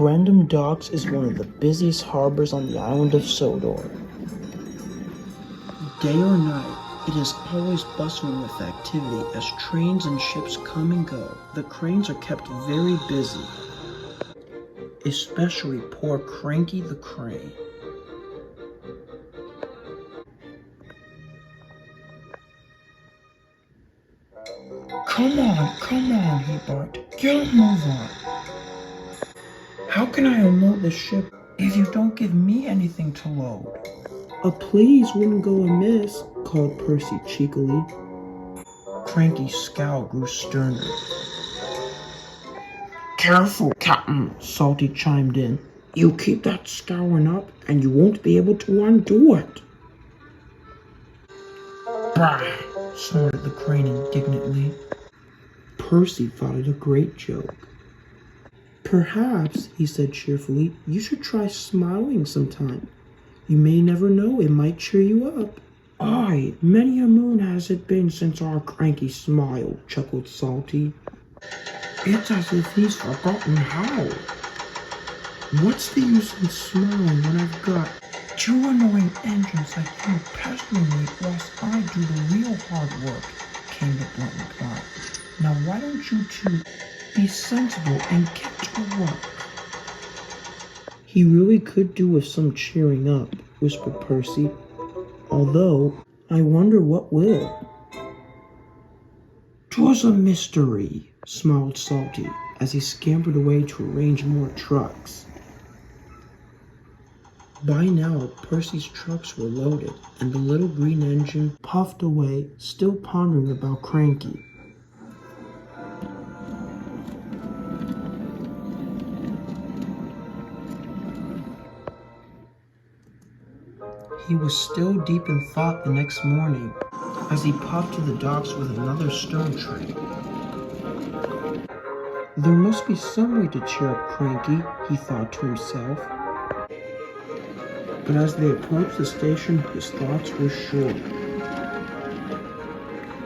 Brandon Docks is one of the busiest harbors on the island of Sodor. Day or night, it is always bustling with activity as trains and ships come and go. The cranes are kept very busy, especially poor Cranky the crane. Come on, he barked. Get a move on. How can I unload the ship if you don't give me anything to load? A please wouldn't go amiss, called Percy cheekily. Cranky's scowl grew sterner. Careful, Captain, Salty chimed in. You keep that scowling up and you won't be able to undo it. Bah, snorted the crane indignantly. Percy thought it a great joke. Perhaps, he said cheerfully, you should try smiling sometime. You may never know, it might cheer you up. Aye, many a moon has it been since our Cranky smiled, chuckled Salty. It's as if he's forgotten how. What's the use in smiling when I've got two annoying engines like you pestering me whilst I do the real hard work, came the blunt reply. Now why don't you two be sensible and get to work? He really could do with some cheering up, whispered Percy. Although, I wonder what will. 'Twas a mystery, smiled Salty, as he scampered away to arrange more trucks. By now, Percy's trucks were loaded, and the little green engine puffed away, still pondering about Cranky. He was still deep in thought the next morning, as he puffed to the docks with another stone train. There must be some way to cheer up Cranky, he thought to himself. But as they approached the station, his thoughts were short.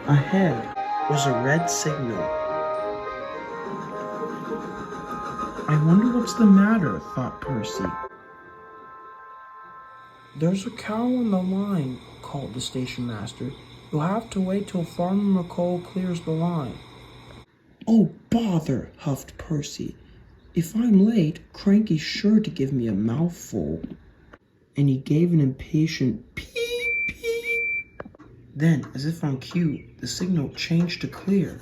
Ahead was a red signal. I wonder what's the matter, thought Percy. There's a cow on the line, called the station master. You'll have to wait till Farmer McCall clears the line. Oh, bother, huffed Percy. If I'm late, Cranky's sure to give me a mouthful. And he gave an impatient peep, peep. Then, as if on cue, the signal changed to clear.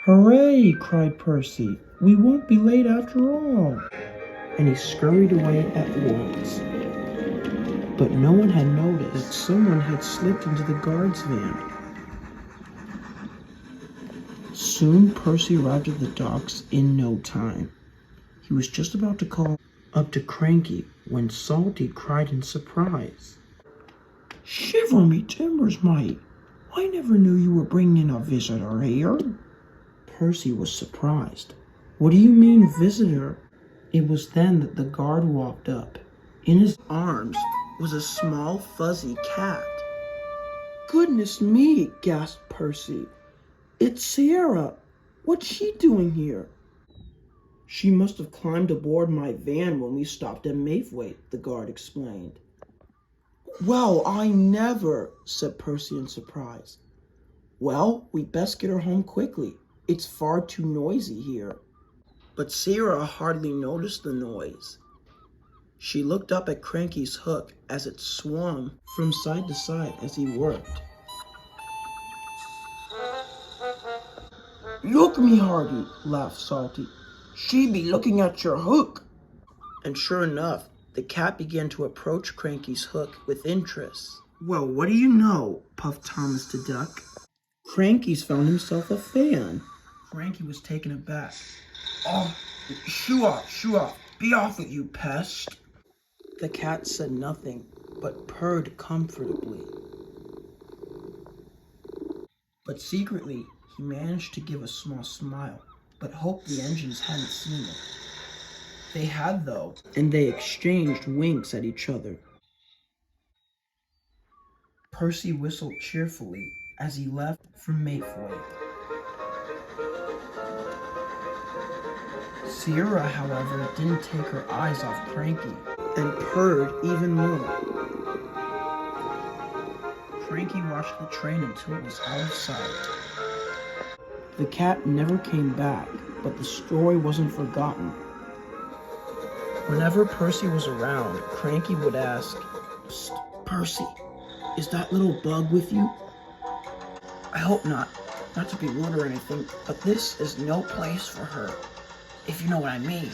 Hooray, cried Percy. We won't be late after all. And he scurried away at once. But no one had noticed that someone had slipped into the guard's van. Soon Percy arrived at the docks in no time. He was just about to call up to Cranky when Salty cried in surprise. Shiver me timbers, mate. I never knew you were bringing a visitor here. Percy was surprised. What do you mean, visitor? It was then that the guard walked up. In his arms was a small fuzzy cat. Goodness me, gasped Percy. It's Sierra. What's she doing here? She must have climbed aboard my van when we stopped at Mayfway, the guard explained. Well, I never, said Percy in surprise. Well, we'd best get her home quickly. It's far too noisy here. But Sierra hardly noticed the noise. She looked up at Cranky's hook as it swung from side to side as he worked. Look, me hearty, laughed Salty. She be looking at your hook. And sure enough, the cat began to approach Cranky's hook with interest. Well, what do you know, puffed Thomas the Duck. Cranky's found himself a fan. Cranky was taken aback. Oh, shoo off, be off with you, pest. The cat said nothing, but purred comfortably. But secretly, he managed to give a small smile, but hoped the engines hadn't seen it. They had, though, and they exchanged winks at each other. Percy whistled cheerfully as he left for Mayfway. Sierra, however, didn't take her eyes off Cranky and purred even more. Cranky watched the train until it was out of sight. The cat never came back, but the story wasn't forgotten. Whenever Percy was around, Cranky would ask, "Psst, Percy, is that little bug with you? I hope not. Not to be rude or anything, but this is no place for her, if you know what I mean."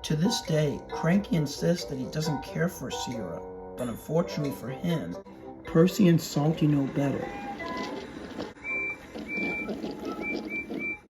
To this day, Cranky insists that he doesn't care for Sierra, but unfortunately for him, Percy and Salty know better.